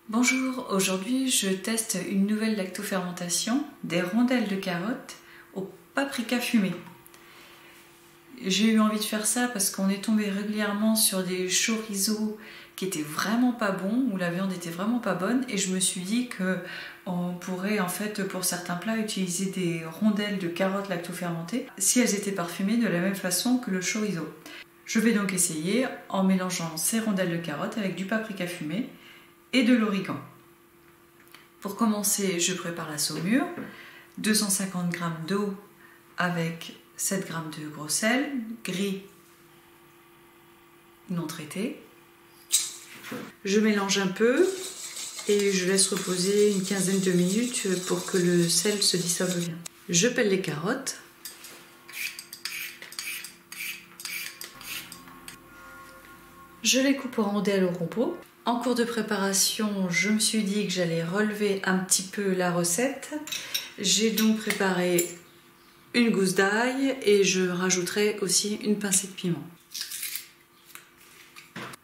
Bonjour, aujourd'hui je teste une nouvelle lactofermentation des rondelles de carottes au paprika fumé. J'ai eu envie de faire ça parce qu'on est tombé régulièrement sur des chorizo qui étaient vraiment pas bons, où la viande était vraiment pas bonne, et je me suis dit qu'on pourrait en fait pour certains plats utiliser des rondelles de carottes lactofermentées si elles étaient parfumées de la même façon que le chorizo. Je vais donc essayer en mélangeant ces rondelles de carottes avec du paprika fumé et de l'origan. Pour commencer, je prépare la saumure, 250 g d'eau avec 7 g de gros sel, gris non traité. Je mélange un peu et je laisse reposer une quinzaine de minutes pour que le sel se dissolve bien. Je pèle les carottes. Je les coupe en rondelles au rompeau. En cours de préparation, je me suis dit que j'allais relever un petit peu la recette. J'ai donc préparé une gousse d'ail et je rajouterai aussi une pincée de piment.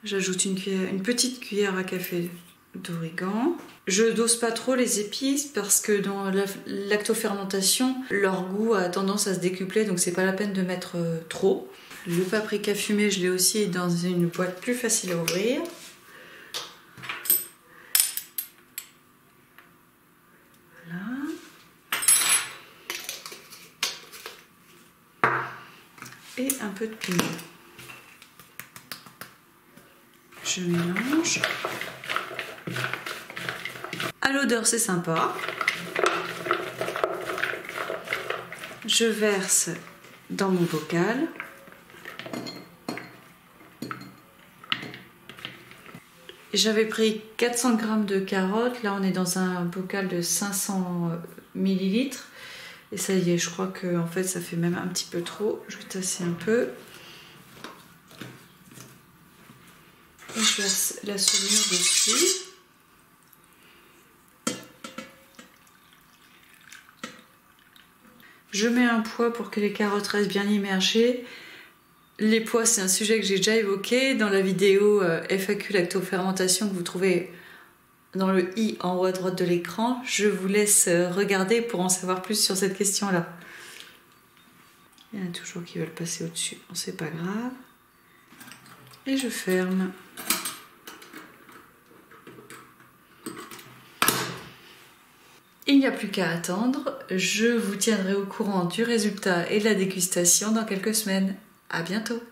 J'ajoute une petite cuillère à café d'origan. Je dose pas trop les épices parce que dans la lactofermentation, leur goût a tendance à se décupler, donc c'est pas la peine de mettre trop. Le paprika fumé, je l'ai aussi dans une boîte plus facile à ouvrir. Et un peu de piment. Je mélange. À l'odeur, c'est sympa. Je verse dans mon bocal. J'avais pris 400 g de carottes. Là, on est dans un bocal de 500 ml. Et ça y est, je crois que en fait ça fait même un petit peu trop. Je vais tasser un peu. Et je verse la saumure dessus. Je mets un poids pour que les carottes restent bien immergées. Les poids, c'est un sujet que j'ai déjà évoqué dans la vidéo FAQ lactofermentation que vous trouvez dans le i en haut à droite de l'écran. Je vous laisse regarder pour en savoir plus sur cette question-là. Il y en a toujours qui veulent passer au-dessus. Bon, c'est pas grave. Et je ferme. Il n'y a plus qu'à attendre. Je vous tiendrai au courant du résultat et de la dégustation dans quelques semaines. À bientôt!